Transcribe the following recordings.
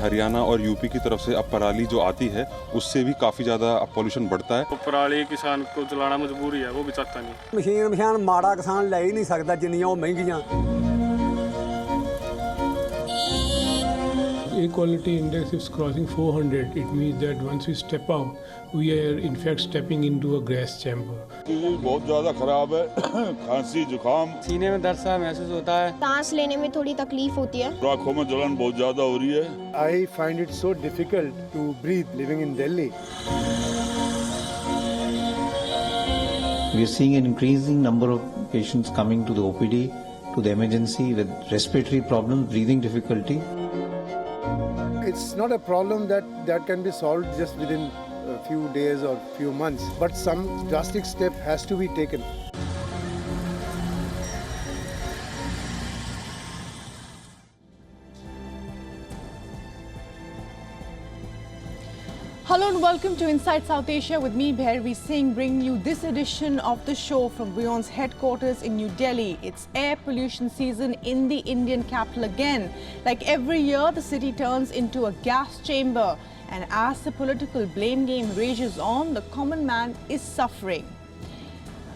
हरियाणा और यूपी की तरफ से अब पराली जो आती है उससे भी काफ़ी ज़्यादा अब पॉल्यूशन बढ़ता है। तो पराली किसान को चलाना मजबूरी है, वो भी चाहता नहीं। मशीन माड़ा किसान ले ही नहीं सकता जिन्नियां वो महंगियां। Equality index is crossing 400. It means that once we step out, we are in fact stepping into a gas chamber. बहुत ज़्यादा खराब है। खांसी जुकाम, सीने में दर्द सा महसूस होता है, सांस लेने में थोड़ी तकलीफ होती है, आँखों में जलन बहुत ज़्यादा हो रही है। I find it so difficult to breathe living in Delhi. We are seeing an increasing number of patients coming to the OPD, to the emergency with respiratory problems, breathing difficulty. It's not a problem that can be solved just within a few days or few months, but some drastic step has to be taken. Hello and welcome to Inside South Asia with me, Bhairavi Singh, bringing you this edition of the show from WION's headquarters in New Delhi. It's air pollution season in the Indian capital again. Like every year, the city turns into a gas chamber. And as the political blame game rages on, the common man is suffering.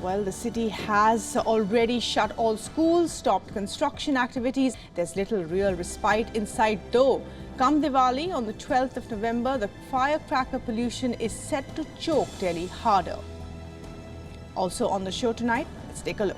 Well, the city has already shut all schools, stopped construction activities. There's little real respite in sight though. Come Diwali, on the 12th of November, the firecracker pollution is set to choke Delhi harder. Also on the show tonight, let's take a look.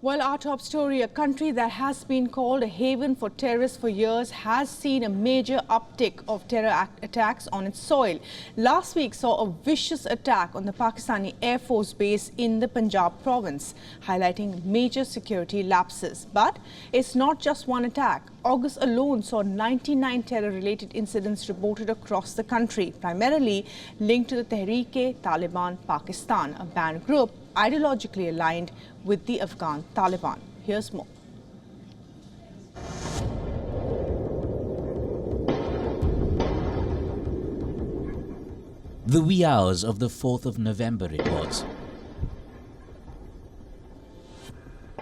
Well, our top story, a country that has been called a haven for terrorists for years has seen a major uptick of terror attacks on its soil. Last week saw a vicious attack on the Pakistani Air Force base in the Punjab province, highlighting major security lapses. But it's not just one attack. August alone saw 99 terror-related incidents reported across the country, primarily linked to the Tehreek-e-Taliban Pakistan, a banned group ideologically aligned with the Afghan Taliban. Here's more. The wee hours of the 4th of November it was.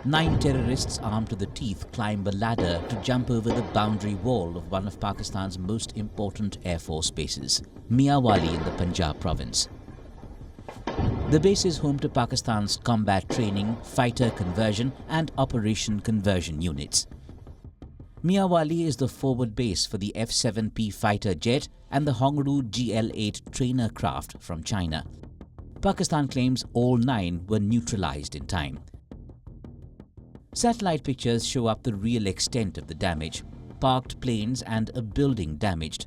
9 terrorists armed to the teeth climb a ladder to jump over the boundary wall of one of Pakistan's most important Air Force bases, Miawali in the Punjab province. The base is home to Pakistan's combat training, fighter conversion and operation conversion units. Miawali is the forward base for the F-7P fighter jet and the Hongru GL-8 trainer craft from China. Pakistan claims all 9 were neutralized in time. Satellite pictures show up the real extent of the damage: parked planes and a building damaged.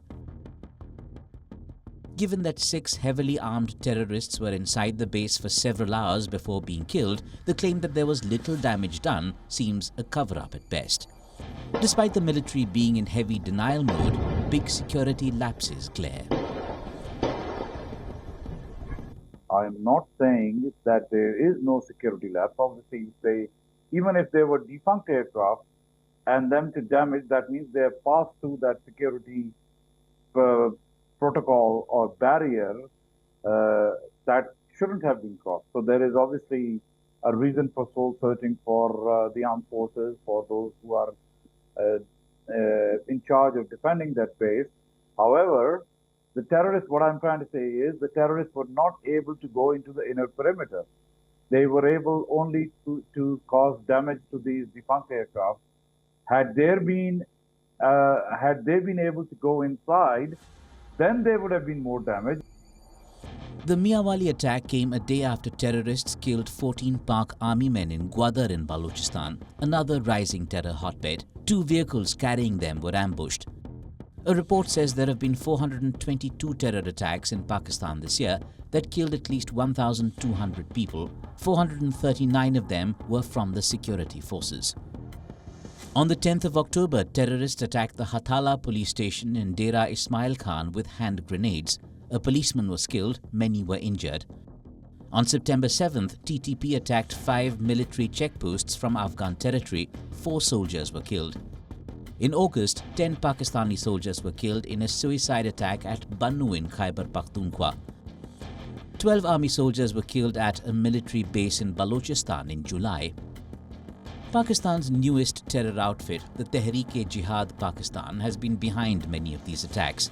Given that 6 heavily armed terrorists were inside the base for several hours before being killed, the claim that there was little damage done seems a cover-up at best. Despite the military being in heavy denial mode, big security lapses glare. I am not saying that there is no security lapse. Obviously, even if they were defunct aircraft and them to damage, that means they have passed through that security protocol or barrier that shouldn't have been crossed. So there is obviously a reason for soul searching for the armed forces, for those who are in charge of defending that base. However, the terrorists, what I'm trying to say is the terrorists were not able to go into the inner perimeter. They were able only to cause damage to these defunct aircraft. Had they been able to go inside, then there would have been more damage. The Miawali attack came a day after terrorists killed 14 Pak army men in Gwadar in Balochistan, another rising terror hotbed. 2 vehicles carrying them were ambushed. A report says there have been 422 terror attacks in Pakistan this year that killed at least 1,200 people. 439 of them were from the security forces. On the 10th of October, terrorists attacked the Hatala police station in Dera Ismail Khan with hand grenades. A policeman was killed, many were injured. On September 7th, TTP attacked 5 military checkposts from Afghan territory. 4 soldiers were killed. In August, 10 Pakistani soldiers were killed in a suicide attack at Bannu in Khyber Pakhtunkhwa. 12 army soldiers were killed at a military base in Balochistan in July. Pakistan's newest terror outfit, the Tehreek-e-Jihad Pakistan, has been behind many of these attacks.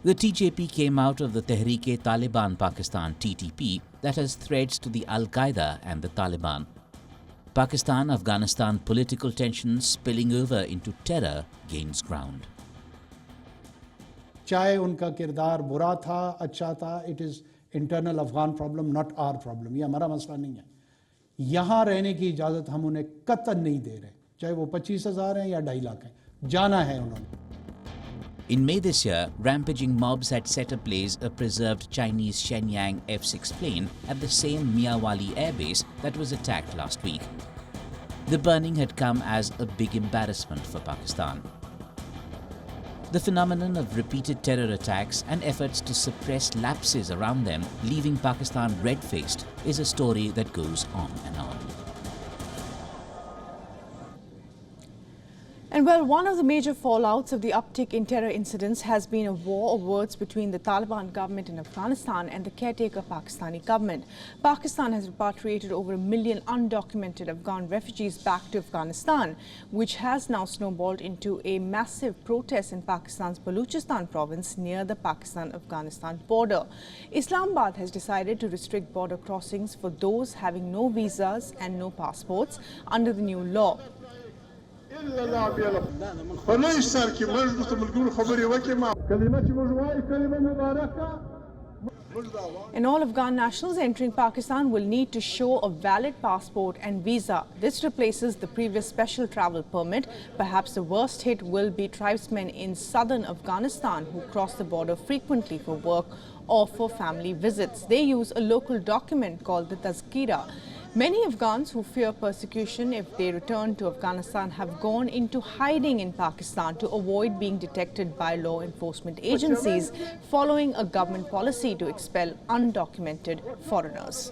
The TJP came out of the Tehreek-e-Taliban Pakistan (TTP) that has threads to the Al-Qaeda and the Taliban. Pakistan-Afghanistan political tensions spilling over into terror gains ground. चाहे उनका किरदार बुरा था, अच्छा था, it is internal Afghan problem, not our problem. ये हमारा मसला नहीं है. यहाँ रहने की इजाज़त हम उन्हें कतई नहीं दे रहे, चाहे वो 25,000 हैं या 2.5 लाख हैं. जाना है उन्होंने. In May this year, rampaging mobs had set ablaze a preserved Chinese Shenyang F-6 plane at the same Miawali airbase that was attacked last week. The burning had come as a big embarrassment for Pakistan. The phenomenon of repeated terror attacks and efforts to suppress lapses around them, leaving Pakistan red-faced, is a story that goes on and on. And well, one of the major fallouts of the uptick in terror incidents has been a war of words between the Taliban government in Afghanistan and the caretaker Pakistani government. Pakistan has repatriated over 1 million undocumented Afghan refugees back to Afghanistan, which has now snowballed into a massive protest in Pakistan's Balochistan province near the Pakistan-Afghanistan border. Islamabad has decided to restrict border crossings for those having no visas and no passports under the new law. And all Afghan nationals entering Pakistan will need to show a valid passport and visa. This replaces the previous special travel permit. Perhaps the worst hit will be tribesmen in southern Afghanistan who cross the border frequently for work or for family visits. They use a local document called the Tazkira. Many Afghans who fear persecution if they return to Afghanistan have gone into hiding in Pakistan to avoid being detected by law enforcement agencies following a government policy to expel undocumented foreigners.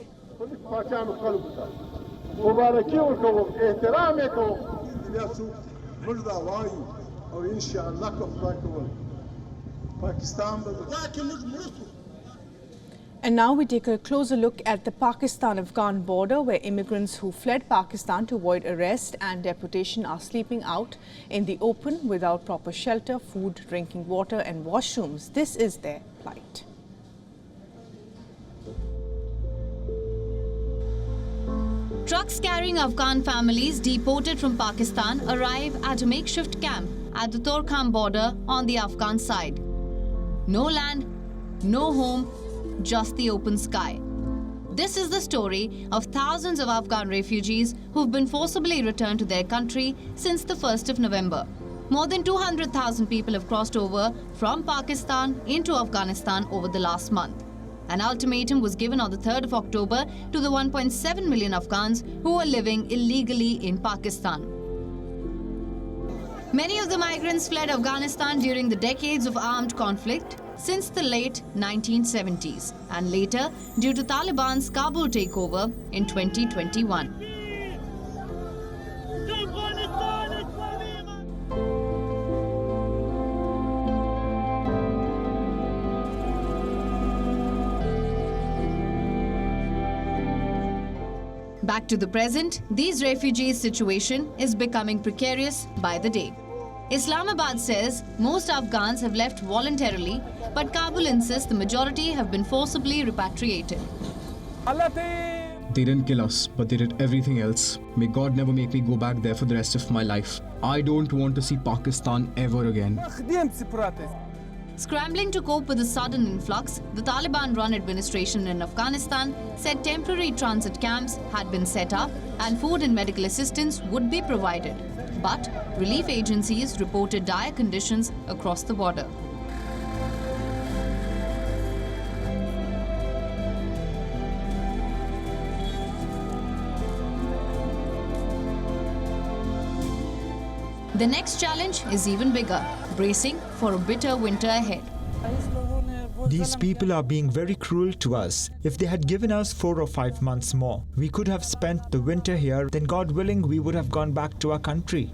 And now we take a closer look at the Pakistan-Afghan border, where immigrants who fled Pakistan to avoid arrest and deportation are sleeping out in the open without proper shelter, food, drinking water and washrooms. This is their plight. Trucks carrying Afghan families deported from Pakistan arrive at a makeshift camp at the Torkham border on the Afghan side. No land, no home, just the open sky. This is the story of thousands of Afghan refugees who've been forcibly returned to their country since the 1st of November. More than 200,000 people have crossed over from Pakistan into Afghanistan over the last month. An ultimatum was given on the 3rd of October to the 1.7 million Afghans who are living illegally in Pakistan. Many of the migrants fled Afghanistan during the decades of armed conflict since the late 1970s and later due to Taliban's Kabul takeover in 2021. Back to the present, these refugees' situation is becoming precarious by the day. Islamabad says most Afghans have left voluntarily, but Kabul insists the majority have been forcibly repatriated. They didn't kill us, but they did everything else. May God never make me go back there for the rest of my life. I don't want to see Pakistan ever again. Scrambling to cope with the sudden influx, the Taliban-run administration in Afghanistan said temporary transit camps had been set up and food and medical assistance would be provided. But relief agencies reported dire conditions across the border. The next challenge is even bigger, bracing for a bitter winter ahead. These people are being very cruel to us. If they had given us 4 or 5 months more, we could have spent the winter here, then God willing, we would have gone back to our country.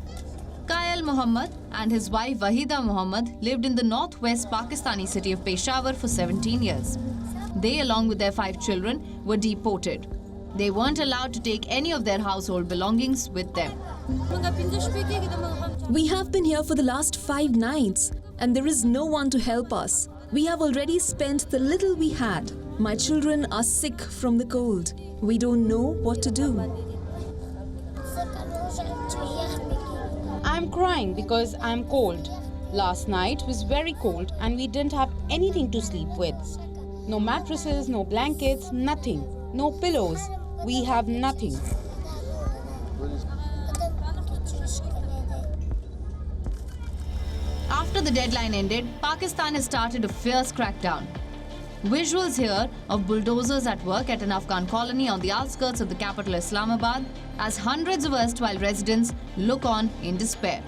Kayal Muhammad and his wife Wahida Muhammad lived in the northwest Pakistani city of Peshawar for 17 years. They, along with their 5 children, were deported. They weren't allowed to take any of their household belongings with them. We have been here for the last 5 nights and there is no one to help us. We have already spent the little we had. My children are sick from the cold. We don't know what to do. I'm crying because I'm cold. Last night was very cold and we didn't have anything to sleep with. No mattresses, no blankets, nothing. No pillows. We have nothing. After the deadline ended, Pakistan has started a fierce crackdown. Visuals here of bulldozers at work at an Afghan colony on the outskirts of the capital Islamabad as hundreds of erstwhile residents look on in despair.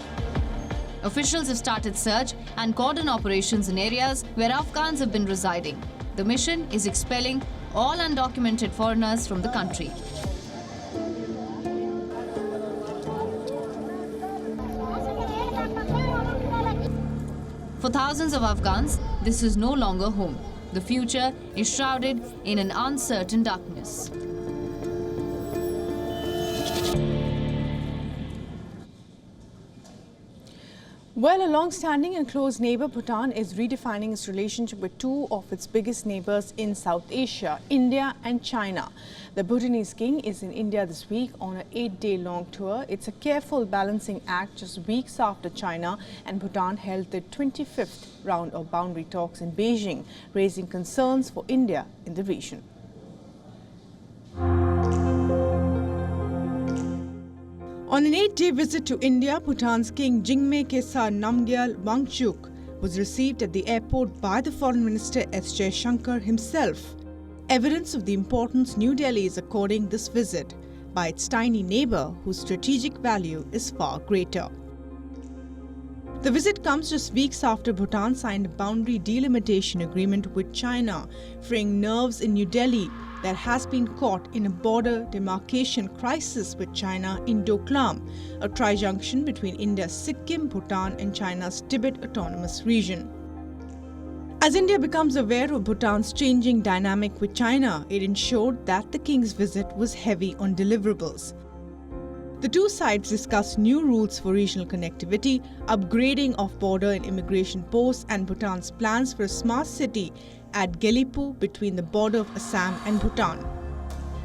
Officials have started search and cordon operations in areas where Afghans have been residing. The mission is expelling all undocumented foreigners from the country. For thousands of Afghans, this is no longer home. The future is shrouded in an uncertain darkness. Well, a long-standing and close neighbor, Bhutan, is redefining its relationship with 2 of its biggest neighbors in South Asia, India and China. The Bhutanese king is in India this week on an 8-day-long tour. It's a careful balancing act just weeks after China and Bhutan held the 25th round of boundary talks in Beijing, raising concerns for India in the region. On an 8-day visit to India, Bhutan's King Jingme Kesa Namgyal Wangchuk was received at the airport by the Foreign Minister S. Jaishankar himself. Evidence of the importance New Delhi is according this visit by its tiny neighbor whose strategic value is far greater. The visit comes just weeks after Bhutan signed a boundary delimitation agreement with China, freeing nerves in New Delhi that has been caught in a border demarcation crisis with China in Doklam, a tri-junction between India's Sikkim, Bhutan and China's Tibet Autonomous Region. As India becomes aware of Bhutan's changing dynamic with China, it ensured that the king's visit was heavy on deliverables. The 2 sides discussed new routes for regional connectivity, upgrading of border and immigration posts and Bhutan's plans for a smart city at Gelipu between the border of Assam and Bhutan.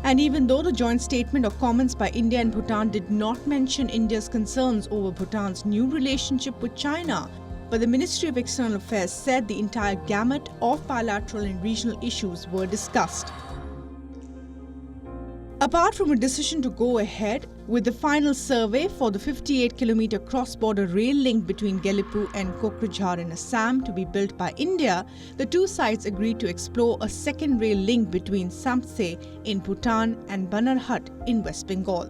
And even though the joint statement of comments by India and Bhutan did not mention India's concerns over Bhutan's new relationship with China, but the Ministry of External Affairs said the entire gamut of bilateral and regional issues were discussed. Apart from a decision to go ahead with the final survey for the 58-kilometer cross-border rail link between Gelipu and Kokrajhar in Assam to be built by India, the 2 sides agreed to explore a second rail link between Samtse in Bhutan and Banarhat in West Bengal.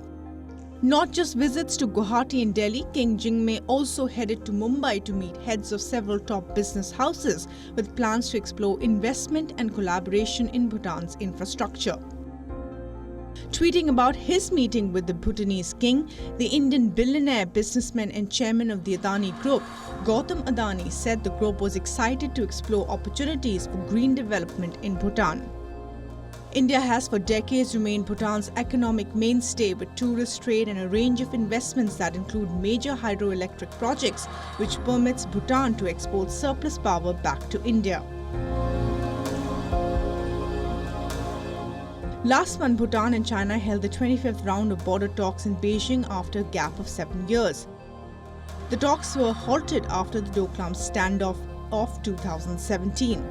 Not just visits to Guwahati and Delhi, King Jingme also headed to Mumbai to meet heads of several top business houses with plans to explore investment and collaboration in Bhutan's infrastructure. Tweeting about his meeting with the Bhutanese king, the Indian billionaire, businessman and chairman of the Adani Group, Gautam Adani, said the group was excited to explore opportunities for green development in Bhutan. India has for decades remained Bhutan's economic mainstay with tourist trade and a range of investments that include major hydroelectric projects, which permits Bhutan to export surplus power back to India. Last month, Bhutan and China held the 25th round of border talks in Beijing after a gap of 7 years. The talks were halted after the Doklam standoff of 2017.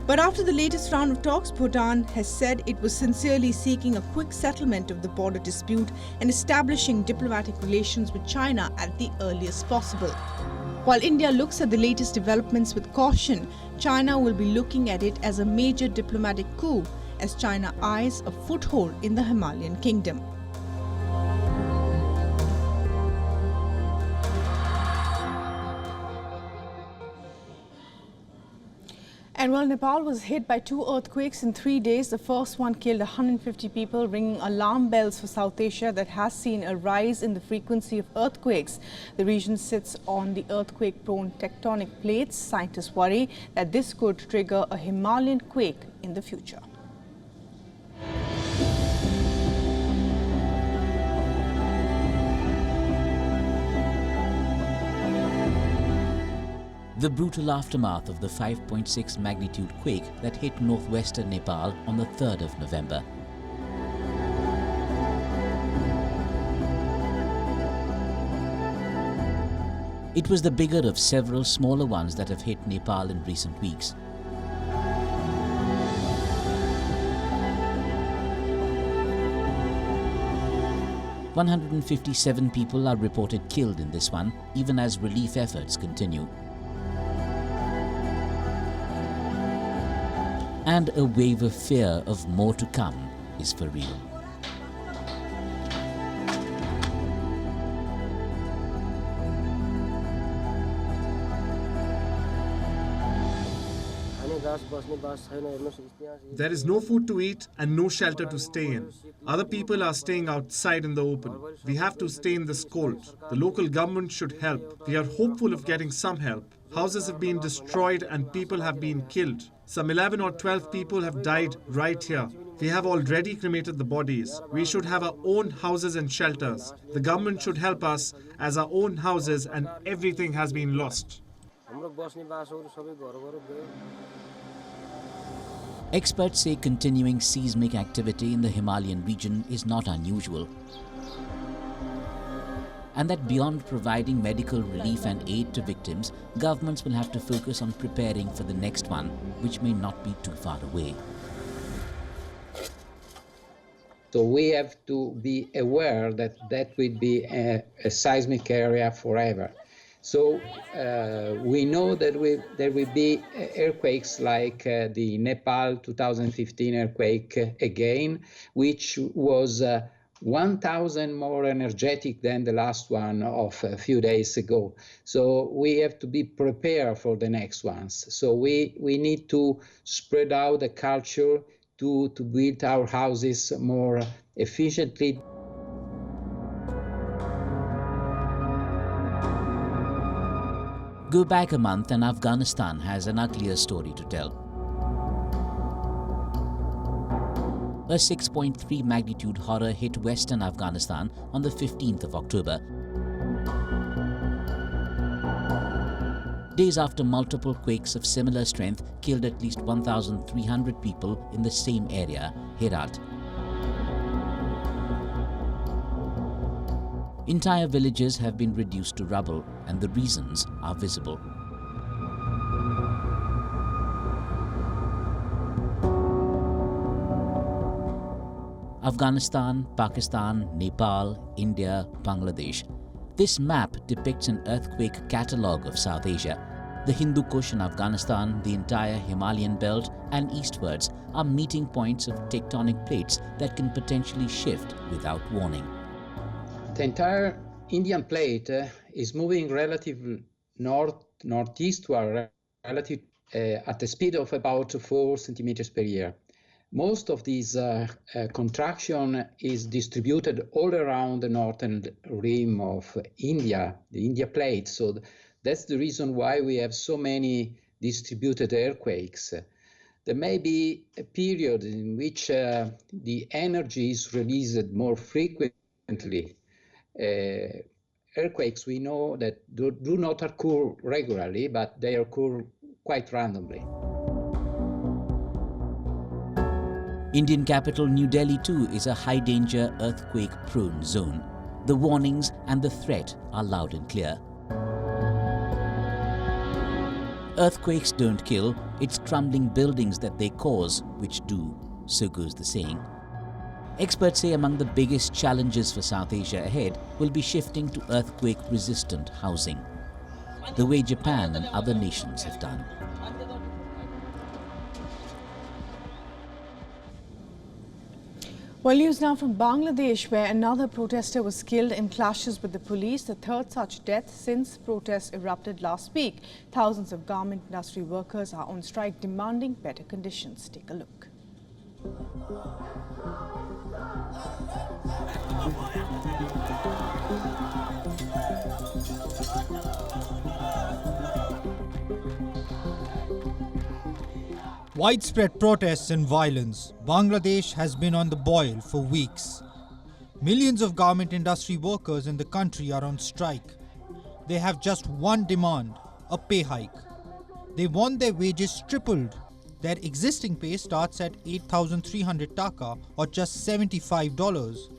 But after the latest round of talks, Bhutan has said it was sincerely seeking a quick settlement of the border dispute and establishing diplomatic relations with China at the earliest possible. While India looks at the latest developments with caution, China will be looking at it as a major diplomatic coup as China eyes a foothold in the Himalayan kingdom. And while Nepal was hit by 2 earthquakes in 3 days, the first one killed 150 people, ringing alarm bells for South Asia that has seen a rise in the frequency of earthquakes. The region sits on the earthquake-prone tectonic plates. Scientists worry that this could trigger a Himalayan quake in the future. The brutal aftermath of the 5.6 magnitude quake that hit northwestern Nepal on the 3rd of November. It was the bigger of several smaller ones that have hit Nepal in recent weeks. "157 people are reported killed in this one, even as relief efforts continue. And a wave of fear of more to come is for real. There is no food to eat and no shelter to stay in. Other people are staying outside in the open. We have to stay in this cold. The local government should help. We are hopeful of getting some help. Houses have been destroyed and people have been killed. Some 11 or 12 people have died right here. We have already cremated the bodies. We should have our own houses and shelters. The government should help us, as our own houses and everything has been lost." Experts say continuing seismic activity in the Himalayan region is not unusual, and that beyond providing medical relief and aid to victims, governments will have to focus on preparing for the next one, which may not be too far away. So we have to be aware that that will be a seismic area forever. So we know that there will be earthquakes like the Nepal 2015 earthquake again, which was 1,000 more energetic than the last one of a few days ago. So we have to be prepared for the next ones. So we need to spread out the culture to build our houses more efficiently. Go back a month and Afghanistan has an uglier story to tell. A 6.3 magnitude horror hit western Afghanistan on the 15th of October. Days after multiple quakes of similar strength killed at least 1,300 people in the same area, Herat. Entire villages have been reduced to rubble, and the reasons are visible. Afghanistan, Pakistan, Nepal, India, Bangladesh. This map depicts an earthquake catalogue of South Asia. The Hindu Kush in Afghanistan, the entire Himalayan belt, and eastwards are meeting points of tectonic plates that can potentially shift without warning. The entire Indian plate is moving relative northeastward relative at a speed of about 4 centimeters per year. Most of this contraction is distributed all around the northern rim of India, the India plate. So that's the reason why we have so many distributed earthquakes. There may be a period in which the energy is released more frequently. Earthquakes, we know that do not occur regularly, but they occur quite randomly. Indian capital New Delhi too is a high-danger earthquake-prone zone. The warnings and the threat are loud and clear. Earthquakes don't kill, it's crumbling buildings that they cause which do, so goes the saying. Experts say among the biggest challenges for South Asia ahead will be shifting to earthquake-resistant housing, the way Japan and other nations have done. Well, Well, news now from Bangladesh, where another protester was killed in clashes with the police, the third such death since protests erupted last week. Thousands of garment industry workers are on strike demanding better conditions. Take a look. Widespread protests and violence. Bangladesh has been on the boil for weeks. Millions of garment industry workers in the country are on strike. They have just one demand, a pay hike. They want their wages tripled. Their existing pay starts at 8,300 taka or just $75.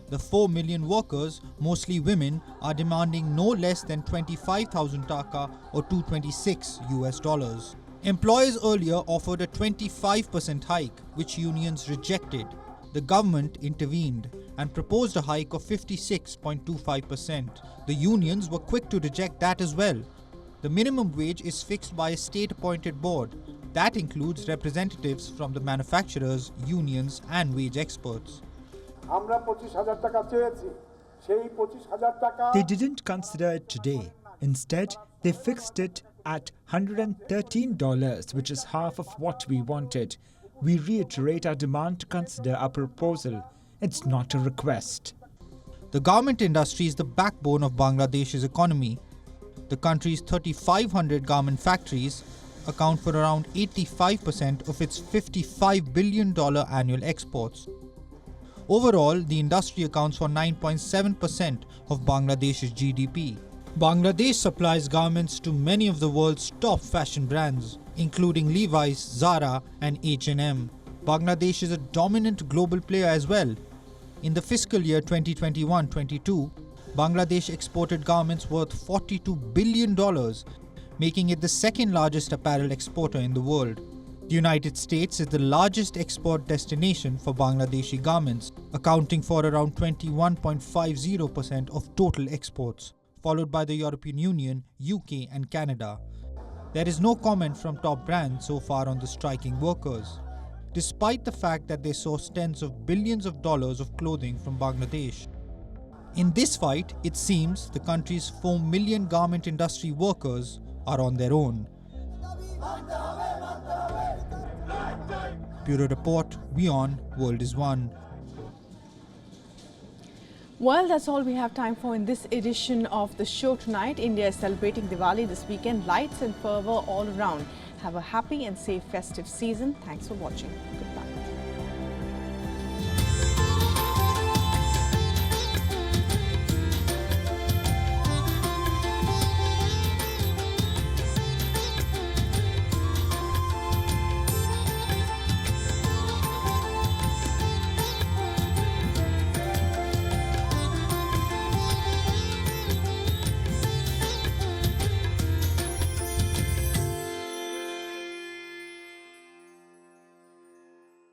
The 4 million workers, mostly women, are demanding no less than 25,000 taka or $226. Employers earlier offered a 25% hike, which unions rejected. The government intervened and proposed a hike of 56.25%. The unions were quick to reject that as well. The minimum wage is fixed by a state-appointed board. That includes representatives from the manufacturers, unions and wage experts. They didn't consider it today. Instead, they fixed it at $113, which is half of what we wanted. We reiterate our demand to consider our proposal. It's not a request. The garment industry is the backbone of Bangladesh's economy. The country's 3,500 garment factories account for around 85% of its $55 billion annual exports. Overall, the industry accounts for 9.7% of Bangladesh's GDP. Bangladesh supplies garments to many of the world's top fashion brands, including Levi's, Zara and H&M. Bangladesh is a dominant global player as well. In the fiscal year 2021-22, Bangladesh exported garments worth $42 billion, making it the second largest apparel exporter in the world. The United States is the largest export destination for Bangladeshi garments, accounting for around 21.50% of total exports, followed by the European Union, UK and Canada. There is no comment from top brands so far on the striking workers, despite the fact that they source tens of billions of dollars of clothing from Bangladesh. In this fight, it seems the country's 4 million garment industry workers are on their own. Bureau Report, WION World is One. Well, that's all we have time for in this edition of the show tonight. India is celebrating Diwali this weekend. Lights and fervour all around. Have a happy and safe festive season. Thanks for watching.